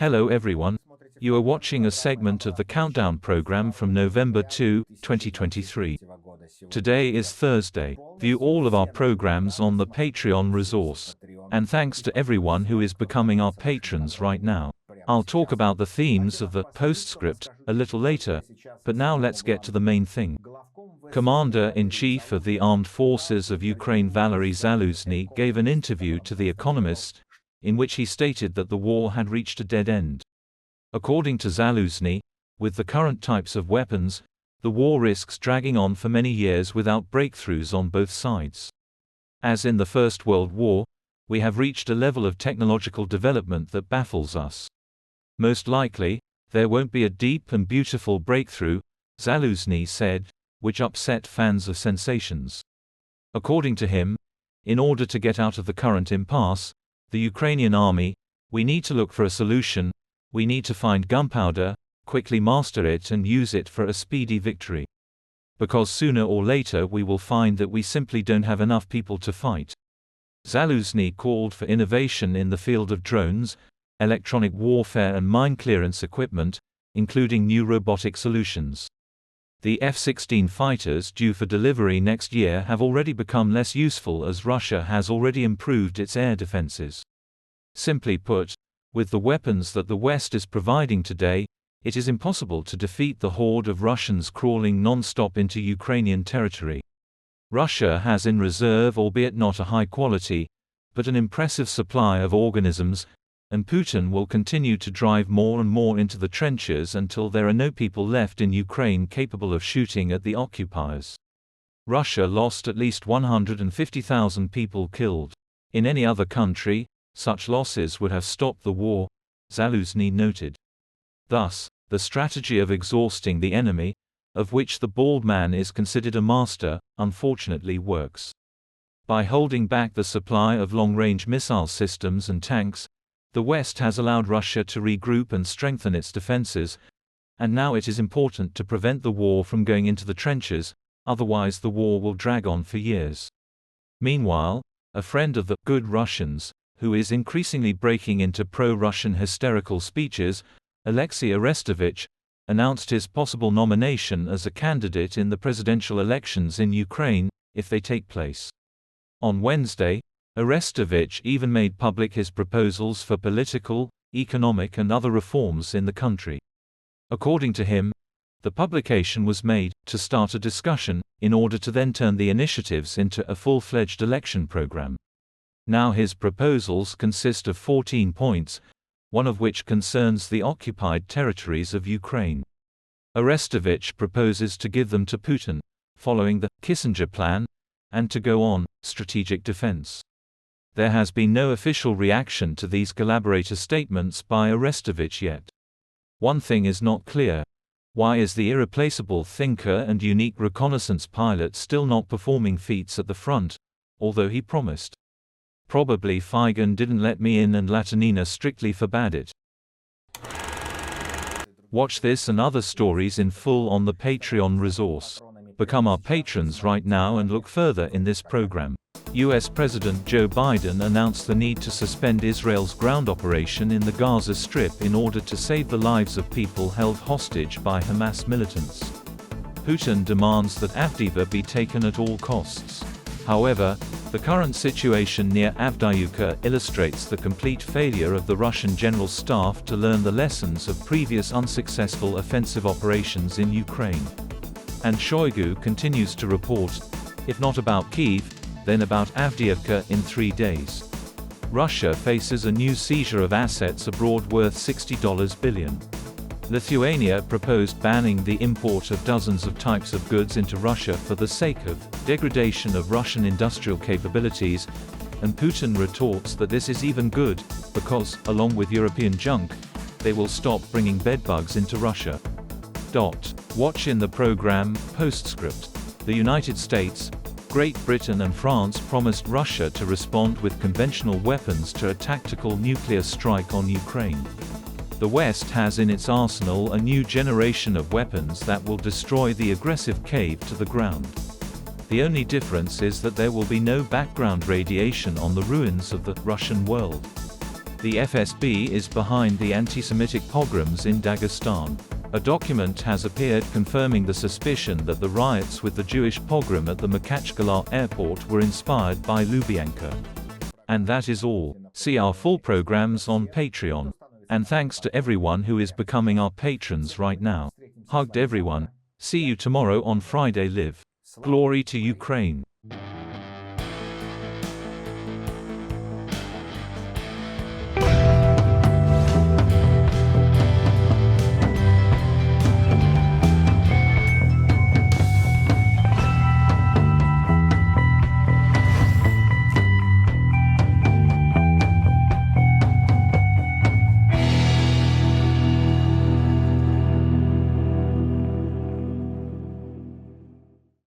Hello everyone. You are watching a segment of the Countdown program from November 2, 2023. Today is Thursday. View all of our programs on the Patreon resource. And thanks to everyone who is becoming our patrons right now. I'll talk about the themes of the postscript a little later, but now let's get to the main thing. Commander-in-Chief of the Armed Forces of Ukraine Valery Zaluzhny gave an interview to The Economist, in which he stated that the war had reached a dead end. According to Zaluzhny, with the current types of weapons, the war risks dragging on for many years without breakthroughs on both sides. As in the First World War, we have reached a level of technological development that baffles us. Most likely, there won't be a deep and beautiful breakthrough, Zaluzhny said, which upset fans of sensations. According to him, in order to get out of the current impasse, the Ukrainian army, we need to look for a solution, we need to find gunpowder, quickly master it and use it for a speedy victory. Because sooner or later we will find that we simply don't have enough people to fight. Zaluzhny called for innovation in the field of drones, electronic warfare and mine clearance equipment, including new robotic solutions. The F-16 fighters due for delivery next year have already become less useful as Russia has already improved its air defenses. Simply put, with the weapons that the West is providing today, it is impossible to defeat the horde of Russians crawling non-stop into Ukrainian territory. Russia has in reserve, albeit not a high quality, but an impressive supply of organisms, and Putin will continue to drive more and more into the trenches until there are no people left in Ukraine capable of shooting at the occupiers. Russia lost at least 150,000 people killed. In any other country, such losses would have stopped the war, Zaluzhny noted. Thus, the strategy of exhausting the enemy, of which the bald man is considered a master, unfortunately works. By holding back the supply of long-range missile systems and tanks, the West has allowed Russia to regroup and strengthen its defenses, and now it is important to prevent the war from going into the trenches, otherwise the war will drag on for years. Meanwhile, a friend of the good Russians, who is increasingly breaking into pro-Russian hysterical speeches, Alexei Arestovich, announced his possible nomination as a candidate in the presidential elections in Ukraine, if they take place. On Wednesday, Arestovich even made public his proposals for political, economic and other reforms in the country. According to him, the publication was made to start a discussion, in order to then turn the initiatives into a full-fledged election program. Now his proposals consist of 14 points, one of which concerns the occupied territories of Ukraine. Arestovich proposes to give them to Putin, following the Kissinger Plan, and to go on strategic defense. There has been no official reaction to these collaborator statements by Arestovich yet. One thing is not clear. Why is the irreplaceable thinker and unique reconnaissance pilot still not performing feats at the front, although he promised? Probably Feigen didn't let me in and Latinina strictly forbade it. Watch this and other stories in full on the Patreon resource. Become our patrons right now and look further in this program. US President Joe Biden announced the need to suspend Israel's ground operation in the Gaza Strip in order to save the lives of people held hostage by Hamas militants. Putin demands that Avdiivka be taken at all costs. However, the current situation near Avdiivka illustrates the complete failure of the Russian General Staff to learn the lessons of previous unsuccessful offensive operations in Ukraine. And Shoigu continues to report, if not about Kyiv, then about Avdiivka in 3 days. Russia faces a new seizure of assets abroad worth $60 billion. Lithuania proposed banning the import of dozens of types of goods into Russia for the sake of degradation of Russian industrial capabilities, and Putin retorts that this is even good, because, along with European junk, they will stop bringing bedbugs into Russia. Watch in the program, Postscript. The United States, Great Britain and France promised Russia to respond with conventional weapons to a tactical nuclear strike on Ukraine. The West has in its arsenal a new generation of weapons that will destroy the aggressive Kyiv to the ground. The only difference is that there will be no background radiation on the ruins of the Russian world. The FSB is behind the anti-Semitic pogroms in Dagestan. A document has appeared confirming the suspicion that the riots with the Jewish pogrom at the Makhachkala airport were inspired by Lubyanka. And that is all. See our full programs on Patreon. And thanks to everyone who is becoming our patrons right now. Hugged everyone. See you tomorrow on Friday Live. Glory to Ukraine.